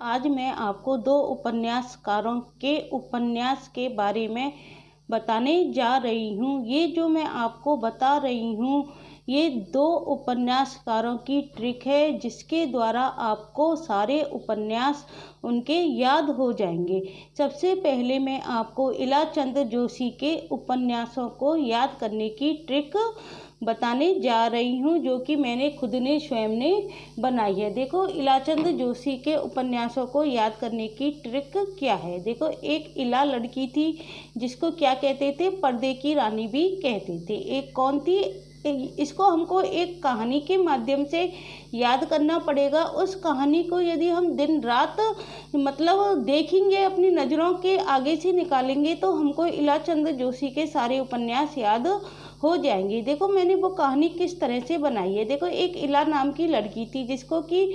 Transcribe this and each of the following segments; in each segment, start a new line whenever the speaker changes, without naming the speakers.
आज मैं आपको दो उपन्यासकारों के उपन्यास के बारे में बताने जा रही हूँ। ये जो मैं आपको बता रही हूँ ये दो उपन्यासकारों की ट्रिक है जिसके द्वारा आपको सारे उपन्यास उनके याद हो जाएंगे। सबसे पहले मैं आपको इलाचंद जोशी के उपन्यासों को याद करने की ट्रिक बताने जा रही हूँ, जो कि मैंने खुद ने स्वयं ने बनाई है। देखो, इलाचंद जोशी के उपन्यासों को याद करने की ट्रिक क्या है। देखो, एक इला लड़की थी जिसको क्या कहते थे, पर्दे की रानी भी कहते थे। एक कौन थी, इसको हमको एक कहानी के माध्यम से याद करना पड़ेगा। उस कहानी को यदि हम दिन रात देखेंगे, अपनी नज़रों के आगे से निकालेंगे, तो हमको इलाचंद जोशी के सारे उपन्यास याद हो जाएंगे। देखो, मैंने वो कहानी किस तरह से बनाई है। देखो, एक इला नाम की लड़की थी जिसको कि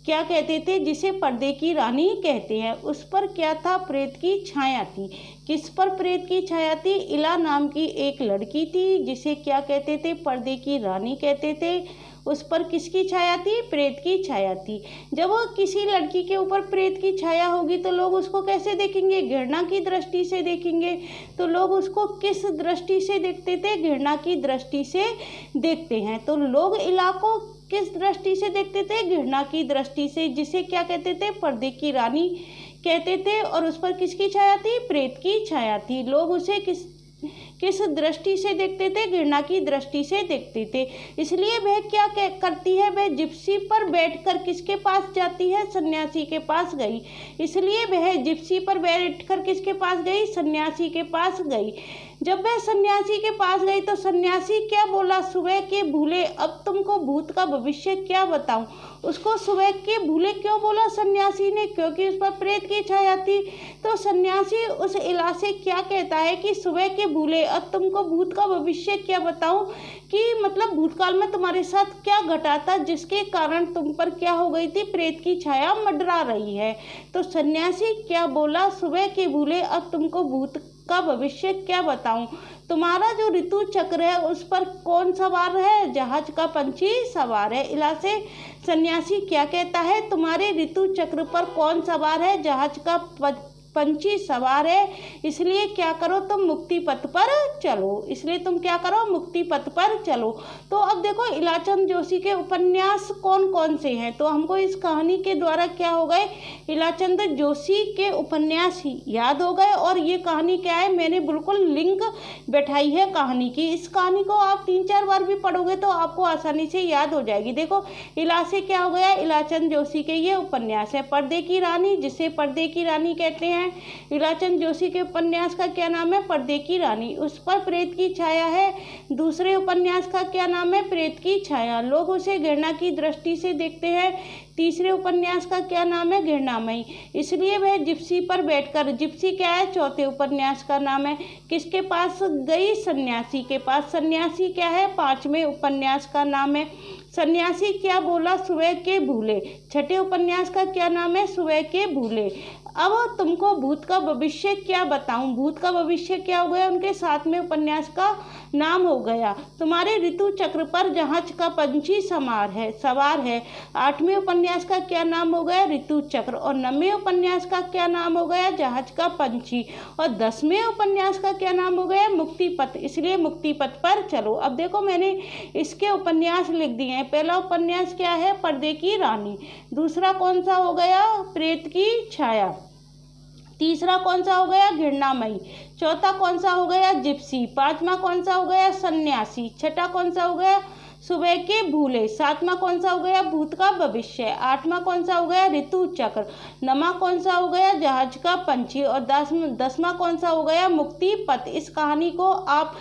क्या कहते थे, जिसे पर्दे की रानी कहते हैं। उस पर क्या था, प्रेत की छाया थी। किस पर प्रेत की छाया थी? इला नाम की एक लड़की थी जिसे क्या कहते थे, पर्दे की रानी कहते थे। उस पर किसकी छाया थी? प्रेत की छाया थी। जब वो किसी लड़की के ऊपर प्रेत की छाया होगी तो लोग उसको कैसे देखेंगे? घृणा की दृष्टि से देखेंगे। तो लोग उसको किस दृष्टि से देखते थे? घृणा की दृष्टि से देखते हैं। तो लोग इला को किस दृष्टि से देखते थे? घृणा की दृष्टि से, जिसे क्या कहते थे, पर्दे की रानी कहते थे। और उस पर किसकी छाया थी? प्रेत की छाया थी। लोग उसे किस दृष्टि से देखते थे? घृणा की दृष्टि से देखते थे। इसलिए वह क्या करती है, वह जिप्सी पर बैठकर किसके पास जाती है? सन्यासी के पास गई। इसलिए वह जिप्सी पर बैठकर किसके पास गई? सन्यासी के पास गई। जब वह सन्यासी के पास गई तो सन्यासी क्या बोला? सुबह के भूले, अब तुमको भूत का भविष्य क्या बताऊं। उसको सुबह के भूले क्यों बोला सन्यासी ने? क्योंकि उस पर प्रेत की छाया थी। तो सन्यासी उस इला से क्या कहता है कि सुबह के भूले, अब तुमको भूत का भविष्य क्या बताऊं, कि भूतकाल में तुम्हारे साथ क्या घटा था जिसके कारण तुम पर क्या हो गई थी, प्रेत की छाया मंडरा रही है। तो सन्यासी क्या बोला? सुबह के भूले, अब तुमको भूत का भविष्य क्या बताऊं। तुम्हारा जो ऋतु चक्र है उस पर कौन सवार है? जहाज का पंछी सवार है। इला से सन्यासी क्या कहता है? तुम्हारे ऋतु चक्र पर कौन सवार है? जहाज का पंछी सवार है। इसलिए क्या करो, तुम मुक्ति पथ पर चलो। इसलिए तुम क्या करो, मुक्ति पथ पर चलो। तो अब देखो, इलाचंद जोशी के उपन्यास कौन कौन से हैं। तो हमको इस कहानी के द्वारा क्या हो गए, इलाचंद जोशी के उपन्यास याद हो गए। और ये कहानी क्या है, मैंने बिल्कुल लिंक बैठाई है कहानी की। इस कहानी को आप 3-4 बार भी पढ़ोगे तो आपको आसानी से याद हो जाएगी। देखो, इला से क्या हो गया, इलाचंद जोशी के ये उपन्यास है। पर्दे की रानी, जिसे पर्दे की रानी कहते हैं। इलाचंद जोशी के उपन्यास का क्या नाम है? पर्दे की रानी। उस पर प्रेत की छाया है। दूसरे उपन्यास का क्या नाम है? प्रेत की छाया। लोग उसे घृणा की दृष्टि से देखते हैं। तीसरे उपन्यास का क्या नाम है? घृणामयी। इसलिए वह जिप्सी पर बैठकर, जिप्सी क्या है? चौथे उपन्यास का नाम है। किसके पास गई? सन्यासी के पास। सन्यासी क्या है? 5वें उपन्यास का नाम है। सन्यासी क्या बोला? सुबह के भूले। छठे उपन्यास का क्या नाम है? सुबह के भूले। अब तुमको भूत का भविष्य क्या बताऊं। भूत का भविष्य क्या हो गया? उनके 7वें उपन्यास का नाम हो गया। तुम्हारे ऋतु चक्र पर जहाज का पंछी सवार है। 8वें उपन्यास का क्या नाम हो गया? ऋतु चक्र। और 9वें उपन्यास का क्या नाम हो गया? जहाज का पंछी। और 10वें उपन्यास का क्या नाम हो गया? मुक्ति पथ। इसलिए मुक्ति पथ पर चलो। अब देखो, मैंने इसके उपन्यास लिख दिए हैं। पहला उपन्यास क्या है? पर्दे की रानी। दूसरा कौन सा हो गया? प्रेत की छाया। तीसरा कौन सा हो गया? घृणामयी। चौथा कौन सा हो गया? जिप्सी। 5वां कौन सा हो गया? सन्यासी। छठा कौन सा हो गया? सुबह के भूले। 7वां कौन सा हो गया? भूत का भविष्य। 8वां कौन सा हो गया? ऋतु चक्र। 9वां कौन सा हो गया? जहाज का पंछी। और 10वां कौन सा हो गया? मुक्ति पथ। इस कहानी को आप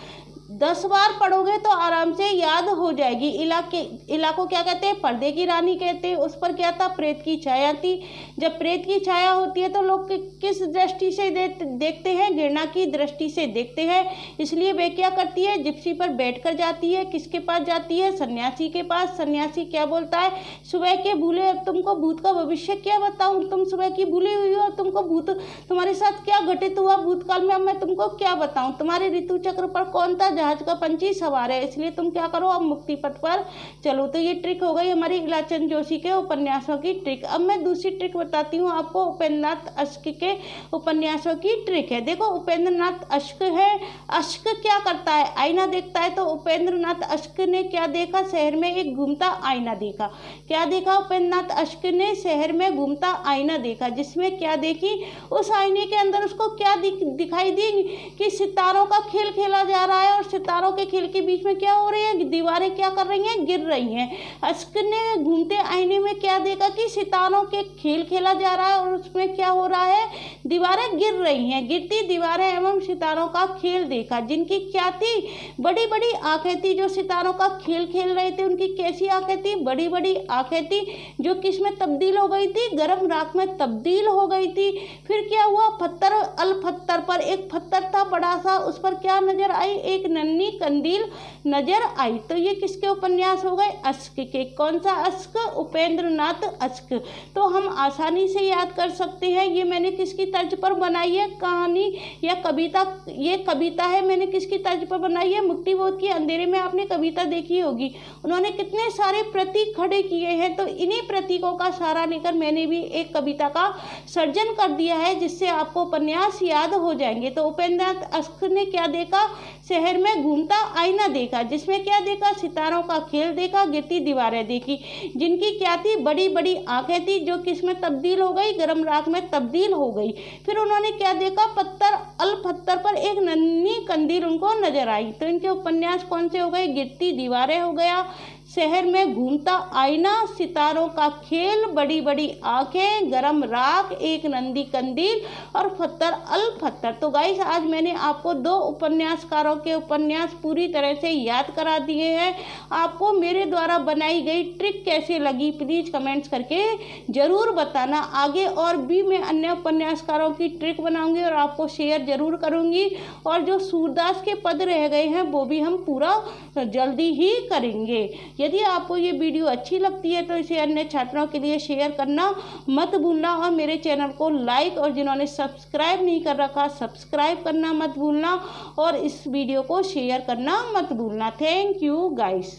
10 बार पढ़ोगे तो आराम से याद हो जाएगी। इला को क्या कहते हैं? पर्दे की रानी कहते हैं। उस पर क्या था? प्रेत की छाया थी। जब प्रेत की छाया होती है तो लोग किस दृष्टि से देखते हैं? घृणा की दृष्टि से देखते हैं। इसलिए वे क्या करती है? जिप्सी पर बैठकर जाती है। किसके पास जाती है? सन्यासी के पास। सन्यासी क्या बोलता है? सुबह के भूले, अब तुमको भूत का भविष्य क्या बताऊं। तुम सुबह की भूली हुई हो, तुमको तुम्हारे साथ क्या घटित हुआ भूतकाल में, अब मैं तुमको क्या बताऊं। तुम्हारे ऋतु चक्र पर कौन था? जहाज का पंछी सवार है, इसलिए तुम क्या करो, अब मुक्ति पथ पर चलो। तो ये ट्रिक हो गई हमारी इलाचंद जोशी के उपन्यासों की ट्रिक। अब मैं दूसरी ट्रिक बताती हूँ आपको, उपेंद्र नाथ अश्क के उपन्यासों की ट्रिक है। देखो उपेंद्र नाथ अश्क है, अश्क क्या करता है, आईना देखता है। तो उपेंद्र नाथ अश्क ने क्या देखा, शहर में एक घूमता आईना देखा। क्या देखा उपेंद्र नाथ अश्क ने, शहर में घूमता आईना देखा, जिसमें क्या देखी, उस आईने के अंदर उसको क्या दिखाई दी कि सितारों का खेल खेला जा रहा है, और सितारों के खेल के बीच में क्या हो रही है, दीवारें क्या कर रही हैं, गिर रही हैं। अश्क ने घूमते आईने में क्या देखा कि सितारों के खेल खेला जा रहा है और उसमें क्या हो रहा है, दीवारें गिर रही हैं। गिरती दीवारें एवं सितारों का खेल देखा, जिनकी क्या थी, बड़ी बड़ी आंखें थी। जो सितारों का खेल खेल रहे थे उनकी कैसी आंखें थी, बड़ी बड़ी आंखें थी, जो किस में तब्दील हो गई थी, गर्म राख में तब्दील हो गई थी। फिर क्या हुआ, पत्थर अल पत्थर पर एक पत्थर था बड़ा सा, उस पर क्या नजर आई, एक नन्ही कंदील नजर आई। तो ये किसके उपन्यास हो गए, अश्क के। कौन सा अश्क, उपेंद्र नाथ अश्क। तो हम आसानी से याद कर सकते हैं, ये मैंने किसकी तर्ज पर बनाई है कहानी या कविता, ये कविता है, मैंने किसकी तर्ज पर बनाई है, मुक्तिबोध की अंधेरे में आपने कविता देखी होगी। उन्होंने कितने सारे प्रतीक खड़े किए हैं, तो इन्हीं प्रतीकों का सहारा लेकर मैंने भी एक कविता का सर्जन कर दिया है, जिससे आपको उपन्यास याद हो जाएंगे। तो उपेंद्र नाथ अश्क ने क्या देखा, शहर में घूमता आईना देखा, जिसमें क्या देखा, सितारों का खेल देखा, गिरती दीवारें देखी, जिनकी क्या थी, बड़ी बड़ी आंखें थी, जो किस में तब्दील हो गई, गर्म राख में तब्दील हो गई। फिर उन्होंने क्या देखा, पत्थर अल पत्थर पर एक नन्ही कंदील उनको नजर आई। तो इनके उपन्यास कौन से हो गए, गिरती दीवारें हो गया, शहर में घूमता आईना, सितारों का खेल, बड़ी बड़ी आंखें, गरम राख, एक नंदी कंदील और पत्थर अल पत्थर। तो गाइस आज मैंने आपको 2 उपन्यासकारों के उपन्यास पूरी तरह से याद करा दिए हैं। आपको मेरे द्वारा बनाई गई ट्रिक कैसे लगी, प्लीज़ कमेंट्स करके ज़रूर बताना। आगे और भी मैं अन्य उपन्यासकारों की ट्रिक बनाऊंगी और आपको शेयर ज़रूर करूंगी, और जो सूरदास के पद रह गए हैं वो भी हम पूरा जल्दी ही करेंगे। यदि आपको ये वीडियो अच्छी लगती है तो इसे अन्य छात्रों के लिए शेयर करना मत भूलना, और मेरे चैनल को लाइक, और जिन्होंने सब्सक्राइब नहीं कर रखा सब्सक्राइब करना मत भूलना, और इस वीडियो को शेयर करना मत भूलना। Thank you guys.